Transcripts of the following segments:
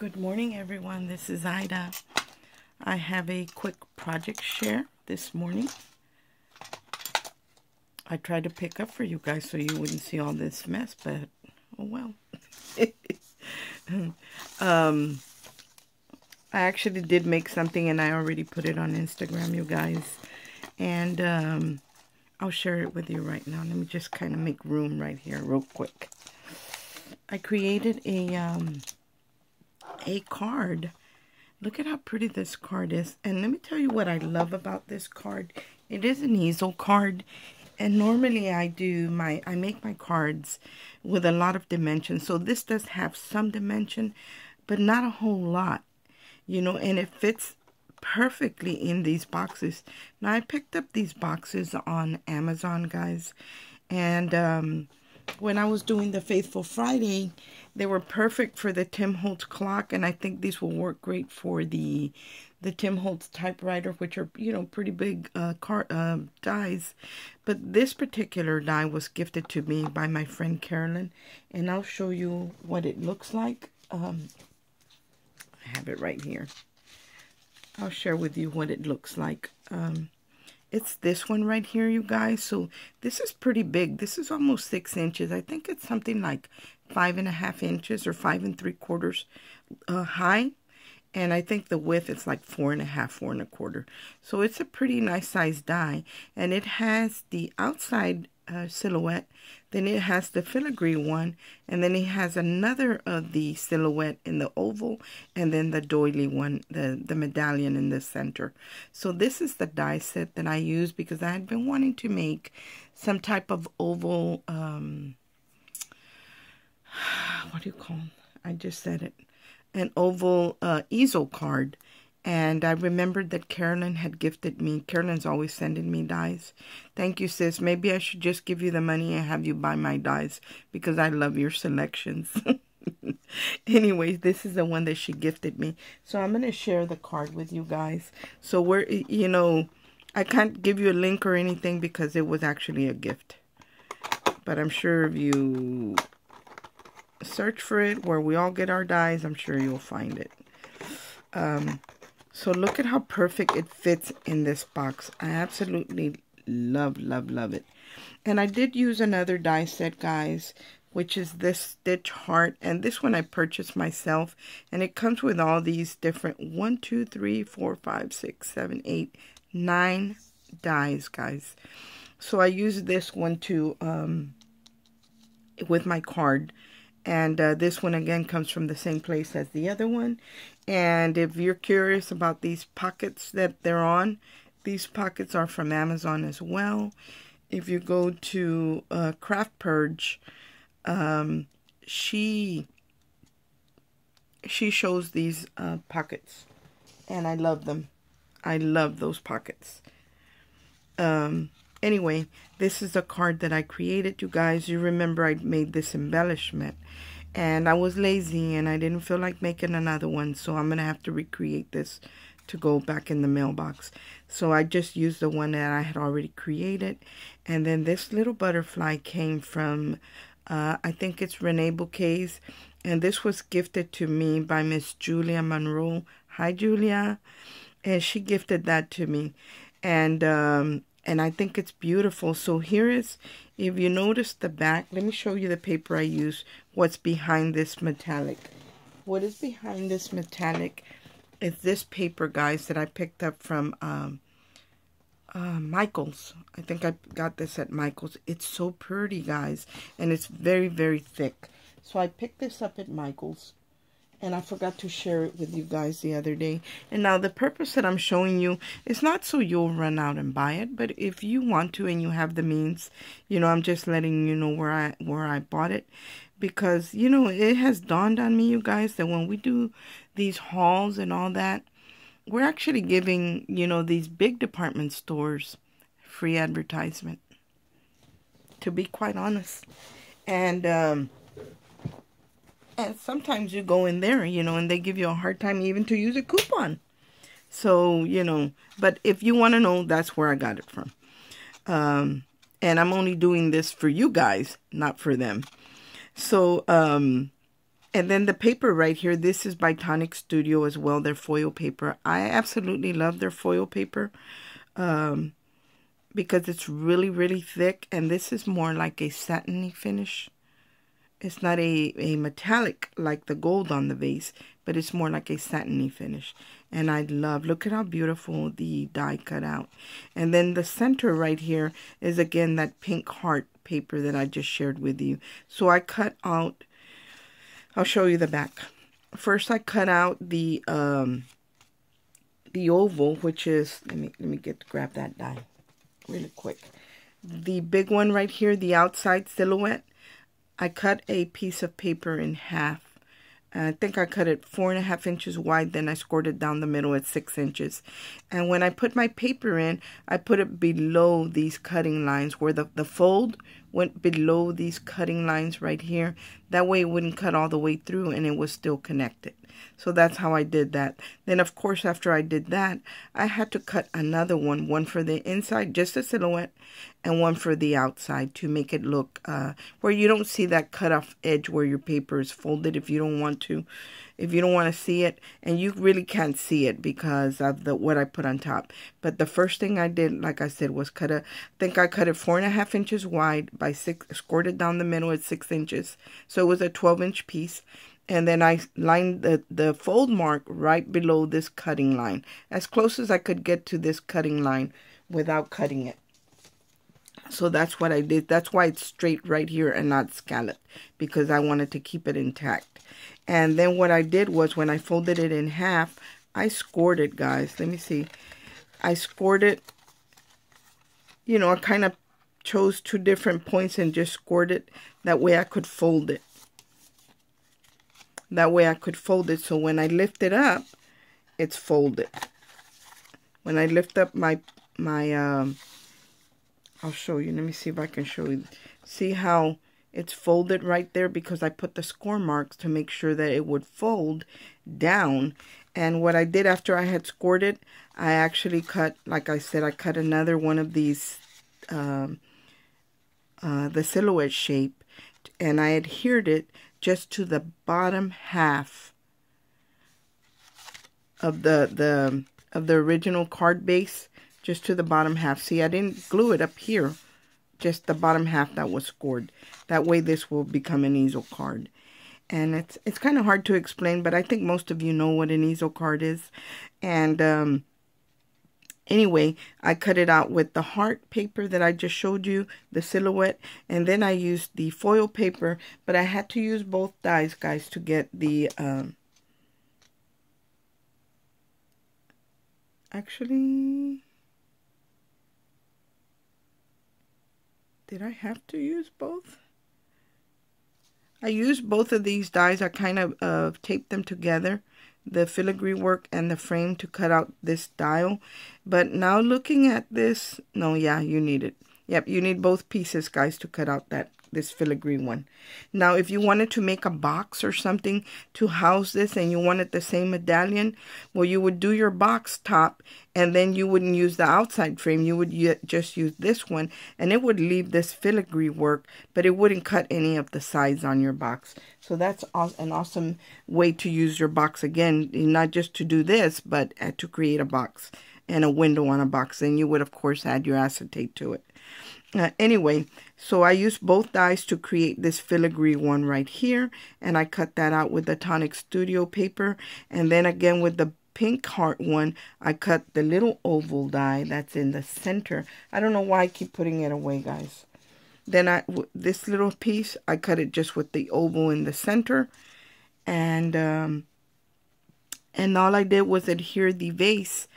Good morning, everyone. This is Ida. I have a quick project share this morning. I tried to pick up for you guys so you wouldn't see all this mess, but oh well. I actually did make something and I already put it on Instagram, you guys. And I'll share it with you right now. Let me just kind of make room right here real quick. I created a card. Look at how pretty this card is. And let me tell you what I love about this card. It is an easel card. And normally I make my cards with a lot of dimension. So this does have some dimension, but not a whole lot. You know, and it fits perfectly in these boxes. Now I picked up these boxes on Amazon, guys. And when I was doing the Faithful Friday, they were perfect for the Tim Holtz clock, and I think these will work great for the Tim Holtz typewriter, which are, you know, pretty big dies. But this particular die was gifted to me by my friend Carolyn, and I'll show you what it looks like. I have it right here. I'll share with you what it looks like. It's this one right here, you guys. So this is pretty big. This is almost 6 inches. I think it's something like 5.5 inches or 5 3/4 high. And I think the width is like 4.5, 4 1/4. So it's a pretty nice size die. And it has the outside silhouette. Then it has the filigree one. And then it has another of the silhouette in the oval. And then the doily one, the medallion in the center. So this is the die set that I use because I had been wanting to make some type of oval, what do you call them? I just said it. An oval easel card. And I remembered that Carolyn had gifted me. Carolyn's always sending me dies. Thank you, sis. Maybe I should just give you the money and have you buy my dies because I love your selections. Anyways, this is the one that she gifted me. So I'm going to share the card with you guys. So we're, you know, I can't give you a link or anything because it was actually a gift. But I'm sure if you search for it where we all get our dies, I'm sure you'll find it. So look at how perfect it fits in this box. I absolutely love, love, love it. And I did use another die set, guys, which is this Stitch Heart. And this one I purchased myself. And it comes with all these different 1, 2, 3, 4, 5, 6, 7, 8, 9 dies, guys. So I used this one to with my card. And this one, again, comes from the same place as the other one. And if you're curious about these pockets that they're on, these pockets are from Amazon as well. If you go to Craft Purge, she shows these pockets. And I love them. I love those pockets. Anyway, this is a card that I created, you guys. You remember I made this embellishment. And I was lazy and I didn't feel like making another one. So I'm going to have to recreate this to go back in the mailbox. So I just used the one that I had already created. And then this little butterfly came from, I think it's Renee Bouquets. And this was gifted to me by Miss Julia Monroe. Hi, Julia. And she gifted that to me. And I think it's beautiful. So here is, if you notice the back, let me show you the paper I use, what's behind this metallic. What is behind this metallic is this paper, guys, that I picked up from Michael's. I think I got this at Michael's. It's so pretty, guys, and it's very, very thick. So I picked this up at Michael's. And I forgot to share it with you guys the other day. And now the purpose that I'm showing you is not so you'll run out and buy it. But if you want to and you have the means, you know, I'm just letting you know where I bought it. Because, you know, it has dawned on me, you guys, that when we do these hauls and all that, we're actually giving, you know, these big department stores free advertisement. To be quite honest. And sometimes you go in there, you know, and they give you a hard time even to use a coupon. So, you know, but if you want to know, that's where I got it from. And I'm only doing this for you guys, not for them. So, And then the paper right here, this is by Tonic Studio as well, their foil paper. I absolutely love their foil paper because it's really, really thick. And this is more like a satiny finish. It's not a metallic like the gold on the vase, but it's more like a satiny finish. And I love, look at how beautiful the die cut out. And then the center right here is again that pink heart paper that I just shared with you. So I cut out, I'll show you the back. First I cut out the oval, which is, let me grab that die really quick. The big one right here, the outside silhouette. I cut a piece of paper in half. I think I cut it 4.5 inches wide, then I scored it down the middle at 6 inches. And when I put my paper in, I put it below these cutting lines where the fold went below these cutting lines right here. That way it wouldn't cut all the way through and it was still connected. So that's how I did that. Then of course after I did that, I had to cut another one for the inside, just a silhouette, and one for the outside to make it look where you don't see that cut off edge where your paper is folded if you don't want to. If you don't want to see it, and you really can't see it because of what I put on top. But the first thing I did, like I said, was I think I cut it 4.5 inches wide by 6, scored it down the middle at 6 inches. So it was a 12-inch piece. And then I lined the fold mark right below this cutting line, as close as I could get to this cutting line without cutting it. So that's what I did. That's why it's straight right here and not scalloped, because I wanted to keep it intact. And then what I did was when I folded it in half, I scored it, guys. Let me see. I scored it. You know, I kind of chose 2 different points and just scored it. That way I could fold it. That way I could fold it. So when I lift it up, it's folded. When I lift up I'll show you. Let me see if I can show you. See how it's folded right there, because I put the score marks to make sure that it would fold down. And what I did after I had scored it, I actually cut, like I said, I cut another one of these, the silhouette shape, and I adhered it just to the bottom half of the original card base, just to the bottom half. See, I didn't glue it up here, just the bottom half that was scored. That way this will become an easel card. And it's kind of hard to explain, but I think most of you know what an easel card is. And anyway, I cut it out with the heart paper that I just showed you, the silhouette, and then I used the foil paper, but I had to use both dies, guys, to get the actually, did I have to use both? I used both of these dies. I kind of taped them together, the filigree work and the frame, to cut out this dial. But now looking at this, no, yeah, you need it. Yep, you need both pieces, guys, to cut out this filigree one. Now, if you wanted to make a box or something to house this and you wanted the same medallion, well, you would do your box top, and then you wouldn't use the outside frame. You would just use this one, and it would leave this filigree work, but it wouldn't cut any of the sides on your box. So that's an awesome way to use your box, again, not just to do this, but to create a box and a window on a box. And you would, of course, add your acetate to it. Anyway, so I used both dies to create this filigree one right here, and I cut that out with the Tonic Studio paper. And then again with the pink heart one, I cut the little oval die that's in the center. I don't know why I keep putting it away, guys. Then this little piece, I cut it just with the oval in the center, and all I did was adhere the vase.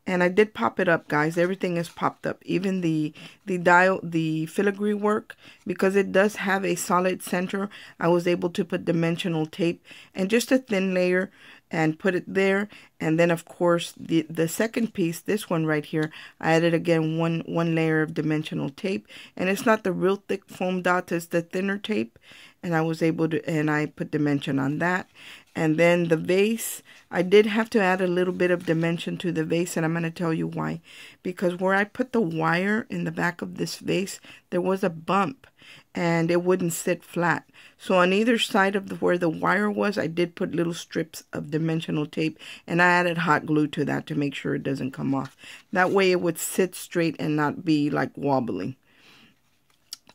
And I did pop it up, guys. Everything is popped up. Even the dial, the filigree work, because it does have a solid center. I was able to put dimensional tape and just a thin layer and put it there. And then, of course, the second piece, this one right here, I added again one layer of dimensional tape. And it's not the real thick foam dots, it's the thinner tape. And I was able to, and I put dimension on that. And then the vase, I did have to add a little bit of dimension to the vase, and I'm going to tell you why. Because where I put the wire in the back of this vase, there was a bump. and it wouldn't sit flat. So on either side of where the wire was, I did put little strips of dimensional tape, and I added hot glue to that to make sure it doesn't come off. That way it would sit straight and not be like wobbling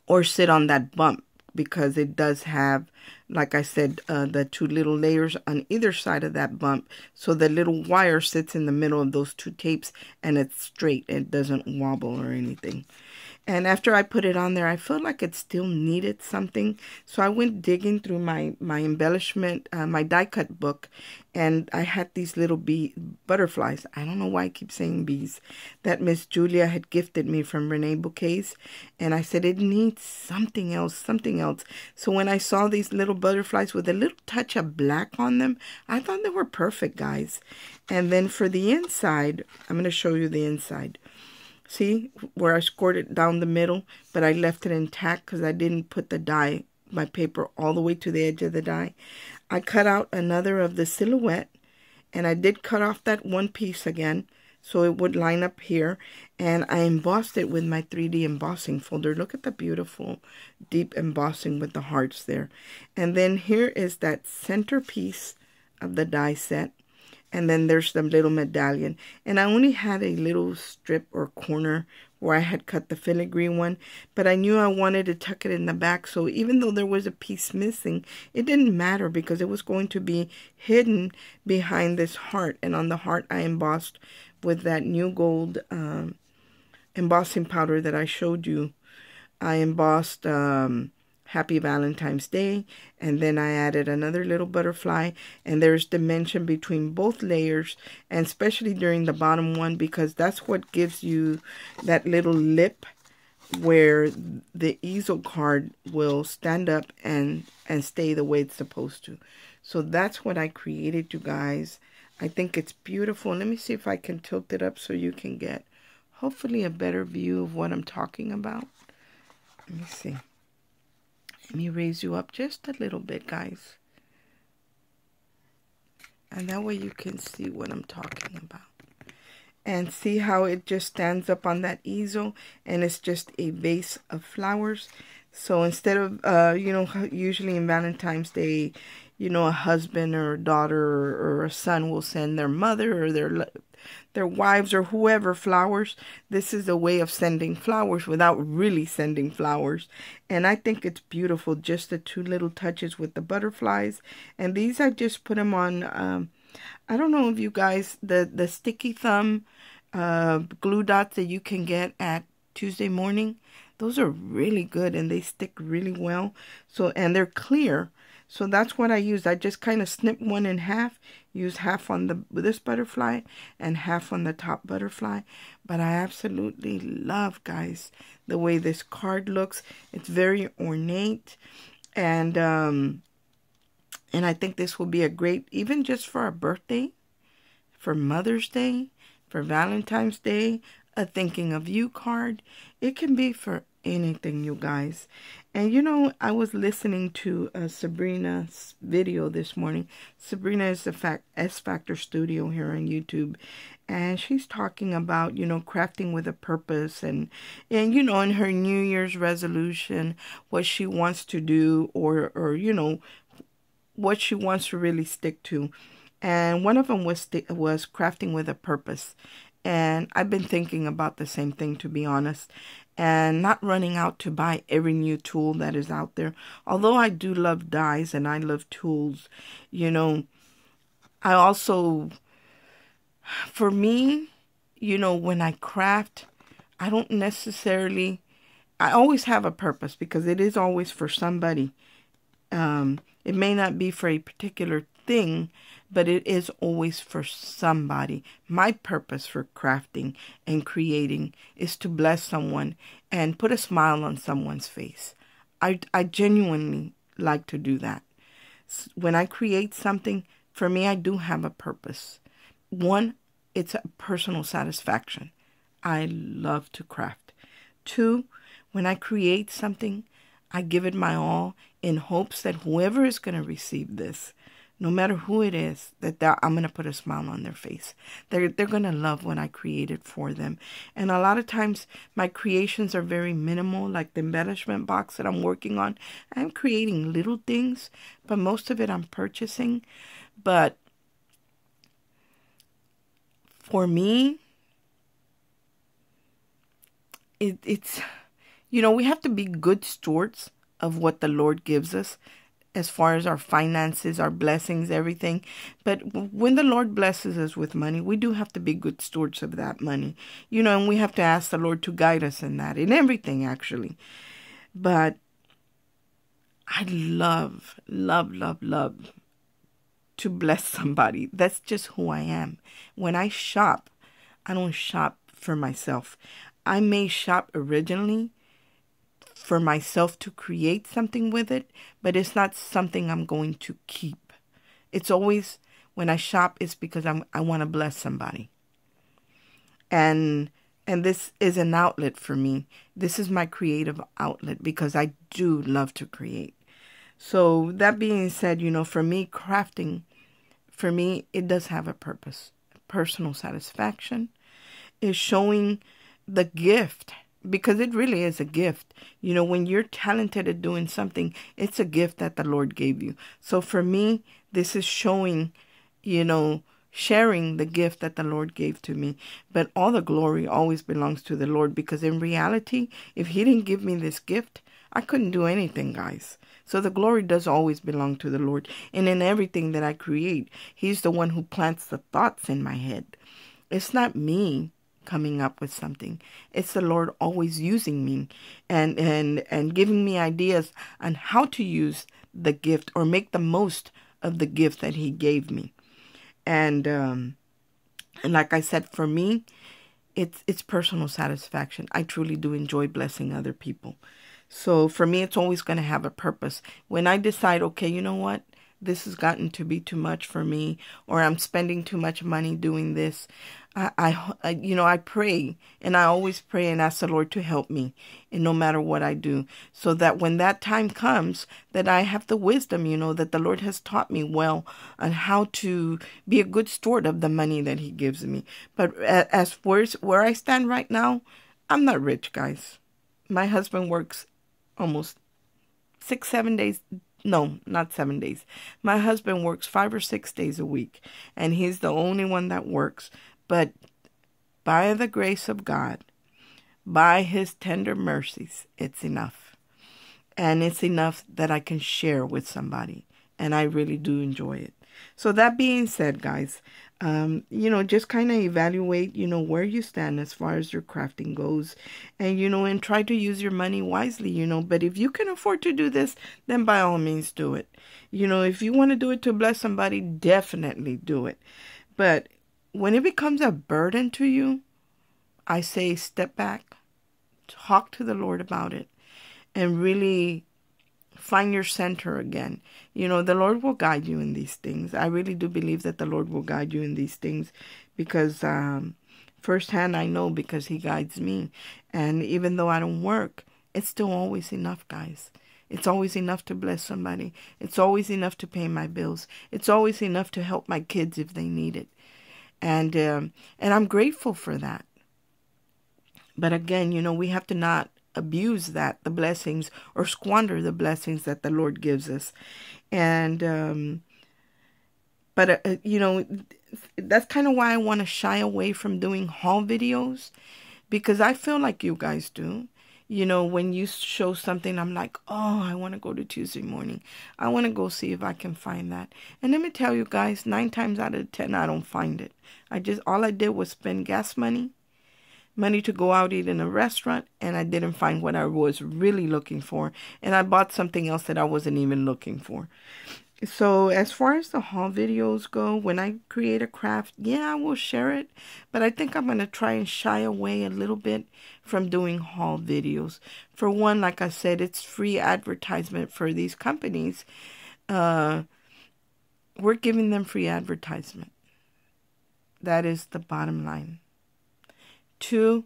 or sit on that bump, because it does have, like I said, the two little layers on either side of that bump. So the little wire sits in the middle of those two tapes, and it's straight. It doesn't wobble or anything. And after I put it on there, I felt like it still needed something. So I went digging through my embellishment, my die cut book, and I had these little butterflies. I don't know why I keep saying bees, that Miss Julia had gifted me from Renee Bouquets. And I said, it needs something else, something else. So when I saw these little butterflies with a little touch of black on them, I thought they were perfect, guys. And then for the inside, I'm going to show you the inside. See where I scored it down the middle, but I left it intact because I didn't put the die, my paper, all the way to the edge of the die. I cut out another of the silhouette, and I did cut off that one piece again so it would line up here, and I embossed it with my 3D embossing folder. Look at the beautiful deep embossing with the hearts there. And then here is that centerpiece of the die set. And then there's the little medallion. And I only had a little strip or corner where I had cut the filigree one. But I knew I wanted to tuck it in the back. So even though there was a piece missing, it didn't matter because it was going to be hidden behind this heart. And on the heart, I embossed with that new gold embossing powder that I showed you. I embossed Happy Valentine's Day, and then I added another little butterfly, and there's dimension between both layers, and especially during the bottom one, because that's what gives you that little lip where the easel card will stand up and stay the way it's supposed to. So that's what I created, you guys. I think it's beautiful. Let me see if I can tilt it up so you can get hopefully a better view of what I'm talking about. Let me see. Let me raise you up just a little bit, guys. And that way you can see what I'm talking about. And see how it just stands up on that easel, and it's just a vase of flowers. So instead of, you know, usually in Valentine's Day, you know, a husband or a daughter or a son will send their mother or their wives or whoever flowers. This is a way of sending flowers without really sending flowers. And I think it's beautiful, just the two little touches with the butterflies. And these, I just put them on, I don't know if you guys, the sticky thumb glue dots that you can get at Tuesday Morning. Those are really good and they stick really well. So, and they're clear. So that's what I used. I just kind of snipped one in half, used half on this butterfly and half on the top butterfly. But I absolutely love, guys, the way this card looks. It's very ornate, and I think this will be a great, even just for a birthday, for Mother's Day, for Valentine's Day, a thinking of you card. It can be for anything, you guys. And you know, I was listening to Sabrina's video this morning. Sabrina is the S Factor Studio here on YouTube, and she's talking about, you know, crafting with a purpose, and you know, in her New Year's resolution, what she wants to do, or you know, what she wants to really stick to. And one of them was crafting with a purpose. And I've been thinking about the same thing, to be honest, and not running out to buy every new tool that is out there. Although I do love dies and I love tools, you know, I also, for me, you know, when I craft, I don't necessarily, I always have a purpose because it is always for somebody. It may not be for a particular thing, but it is always for somebody. My purpose for crafting and creating is to bless someone and put a smile on someone's face. I genuinely like to do that. When I create something, for me, I do have a purpose. One, it's a personal satisfaction. I love to craft. Two, when I create something, I give it my all in hopes that whoever is going to receive this no matter who it is, I'm going to put a smile on their face. They're going to love what I created for them. And a lot of times my creations are very minimal, like the embellishment box that I'm working on. I'm creating little things, but most of it I'm purchasing. But for me, it's, we have to be good stewards of what the Lord gives us, as far as our finances, our blessings, everything. But when the Lord blesses us with money, we do have to be good stewards of that money. And we have to ask the Lord to guide us in that, in everything, actually. But I love, love, love, love to bless somebody. That's just who I am. When I shop, I don't shop for myself. I may shop originally for myself to create something with it, but it's not something I'm going to keep. It's always, when I shop, it's because I want to bless somebody. And this is an outlet for me. This is my creative outlet because I do love to create. So that being said, for me, crafting, for me, it does have a purpose. Personal satisfaction is showing the gift, because it really is a gift. When you're talented at doing something, it's a gift that the Lord gave you. So for me, this is showing, sharing the gift that the Lord gave to me. But all the glory always belongs to the Lord, because in reality, if He didn't give me this gift, I couldn't do anything, guys. So the glory does always belong to the Lord. And in everything that I create, He's the one who plants the thoughts in my head. It's not me coming up with something. It's the Lord always using me and giving me ideas on how to use the gift or make the most of the gift that He gave me. And like I said, for me, it's personal satisfaction. I truly do enjoy blessing other people. So for me, it's always going to have a purpose. When I decide, okay, you know what? This has gotten to be too much for me, or I'm spending too much money doing this. I pray, and I always pray and ask the Lord to help me, and no matter what I do, so that when that time comes, that I have the wisdom, that the Lord has taught me well on how to be a good steward of the money that He gives me. But as where I stand right now, I'm not rich, guys. My husband works almost 6-7 days. No, not 7 days. My husband works 5 or 6 days a week, and he's the only one that works. But by the grace of God, by His tender mercies, it's enough. And it's enough that I can share with somebody, and I really do enjoy it. So that being said, guys, just kind of evaluate, where you stand as far as your crafting goes, and, and try to use your money wisely, but if you can afford to do this, then by all means do it. If you want to do it to bless somebody, definitely do it. But when it becomes a burden to you, I say step back, talk to the Lord about it, and really find your center again. The Lord will guide you in these things. I really do believe that the Lord will guide you in these things, because firsthand I know, because He guides me. And even though I don't work, it's still always enough, guys. It's always enough to bless somebody. It's always enough to pay my bills. It's always enough to help my kids if they need it. And I'm grateful for that. But again, we have to not abuse the blessings, or squander the blessings that the Lord gives us. And but that's kind of why I want to shy away from doing haul videos, because I feel like you guys do. When you show something, I'm like, oh, I want to go to Tuesday morning. I want to go see if I can find that. And let me tell you guys, 9 times out of 10, I don't find it. All I did was spend gas money to go out eat in a restaurant, and I didn't find what I was really looking for. And I bought something else that I wasn't even looking for. So as far as the haul videos go, when I create a craft, yeah, I will share it. But I think I'm going to try and shy away a little bit from doing haul videos. For one, like I said, it's free advertisement for these companies. We're giving them free advertisement. That is the bottom line. 2,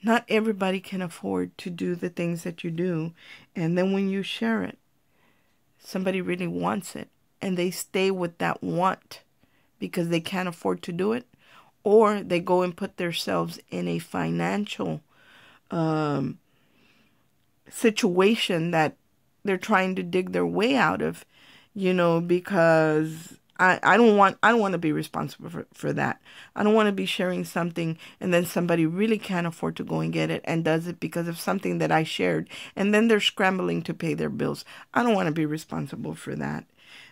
not everybody can afford to do the things that you do. And then when you share it, somebody really wants it, and they stay with that want because they can't afford to do it, or they go and put themselves in a financial situation that they're trying to dig their way out of, because I don't want to be responsible for that. I don't want to be sharing something and then somebody really can't afford to go and get it and does it because of something that I shared, and then they're scrambling to pay their bills. I don't want to be responsible for that.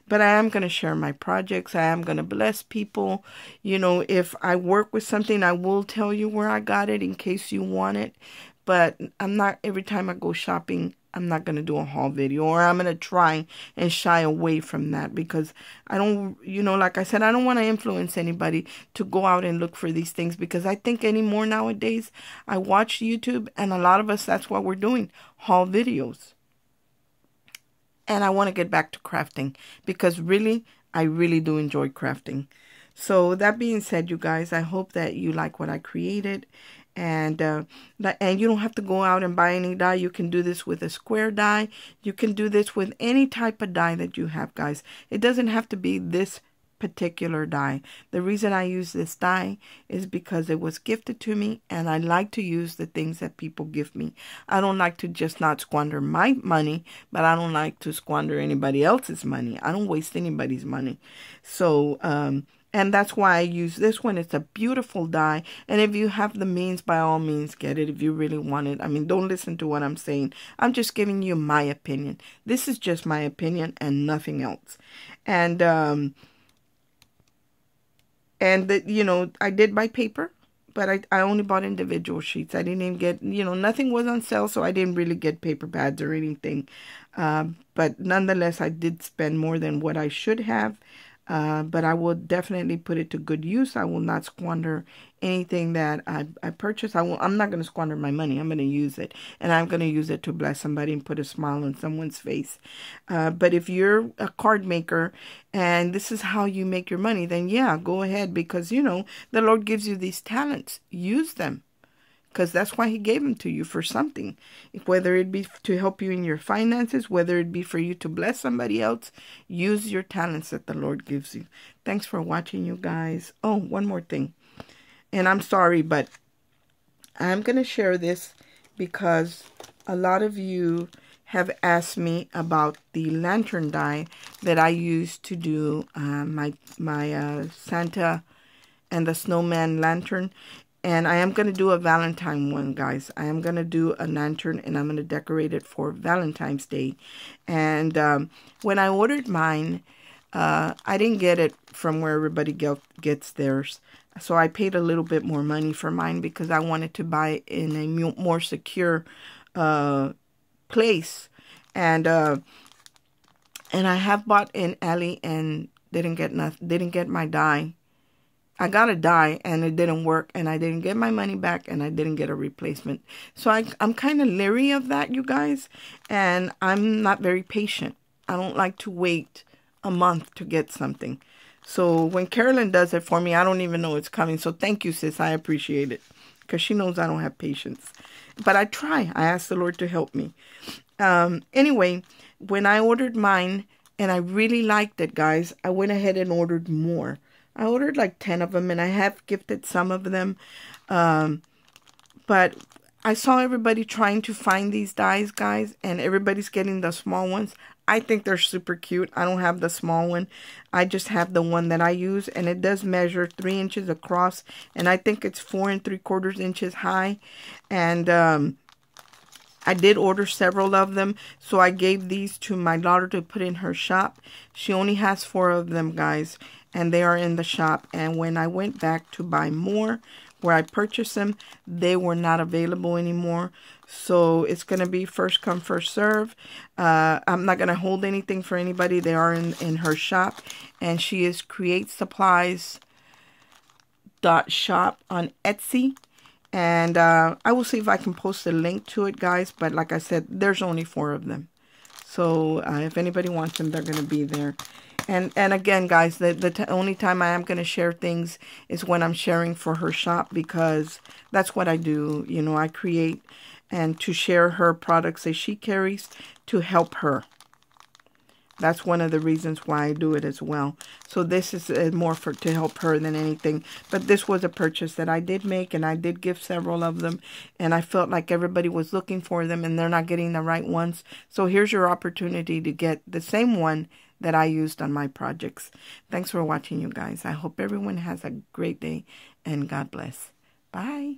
But I am going to share my projects. I am going to bless people. If I work with something, I will tell you where I got it in case you want it. But I'm not, every time I go shopping, I'm not going to do a haul video, or I'm going to try and shy away from that because I don't, like I said, I don't want to influence anybody to go out and look for these things, because I think anymore nowadays, I watch YouTube and a lot of us, that's what we're doing, haul videos. And I want to get back to crafting because really, I really do enjoy crafting. So that being said, you guys, I hope that you like what I created. And you don't have to go out and buy any die. You can do this with a square die. You can do this with any type of die that you have, guys. It doesn't have to be this particular die. The reason I use this die is because it was gifted to me, and I like to use the things that people give me. I don't like to just not squander my money, but I don't like to squander anybody else's money. I don't waste anybody's money. So, and that's why I use this one. It's a beautiful die. And if you have the means, by all means, get it if you really want it. I mean, don't listen to what I'm saying. I'm just giving you my opinion. This is just my opinion and nothing else. And I did buy paper, but I only bought individual sheets. I didn't even get, nothing was on sale, so I didn't really get paper pads or anything. But nonetheless, I did spend more than what I should have. But I will definitely put it to good use. I will not squander anything that I purchase. I'm not going to squander my money. I'm going to use it. And I'm going to use it to bless somebody and put a smile on someone's face. But if you're a card maker and this is how you make your money, then yeah, go ahead. Because, the Lord gives you these talents. Use them. Because that's why he gave them to you, for something. Whether it be to help you in your finances, whether it be for you to bless somebody else, use your talents that the Lord gives you. Thanks for watching, you guys. Oh, one more thing. And I'm sorry, but I'm going to share this because a lot of you have asked me about the lantern die that I used to do my Santa and the Snowman lantern. And I am going to do a Valentine one, guys. I am going to do a lantern, and I'm going to decorate it for Valentine's Day. And when I ordered mine, I didn't get it from where everybody gets theirs. So I paid a little bit more money for mine because I wanted to buy it in a more secure place. And I have bought in Alley and didn't get my die. I got a die and it didn't work, and I didn't get my money back, and I didn't get a replacement. So I'm kind of leery of that, you guys, and I'm not very patient. I don't like to wait a month to get something. So when Carolyn does it for me, I don't even know it's coming. So thank you, sis. I appreciate it because she knows I don't have patience. But I try. I ask the Lord to help me. Anyway, when I ordered mine and I really liked it, guys, I went ahead and ordered more. I ordered like 10 of them, and I have gifted some of them. But I saw everybody trying to find these dies, guys, and everybody's getting the small ones. I think they're super cute. I don't have the small one. I just have the one that I use, and it does measure 3 inches across, and I think it's 4 3/4 inches high. And I did order several of them, so I gave these to my daughter to put in her shop. She only has 4 of them, guys, and they are in the shop. And when I went back to buy more, where I purchased them, they were not available anymore. So it's going to be first come, first serve. I'm not going to hold anything for anybody. They are in her shop, and she is createsupplies.shop on Etsy. And I will see if I can post a link to it, guys. But like I said, there's only 4 of them. So if anybody wants them, they're going to be there. And again, guys, the only time I am going to share things is when I'm sharing for her shop, because that's what I do. You know, I create and to share her products that she carries to help her. That's one of the reasons why I do it as well. So this is more for to help her than anything. But this was a purchase that I did make, and I did give several of them. And I felt like everybody was looking for them, and they're not getting the right ones. So here's your opportunity to get the same one that I used on my projects. Thanks for watching, you guys. I hope everyone has a great day, and God bless. Bye.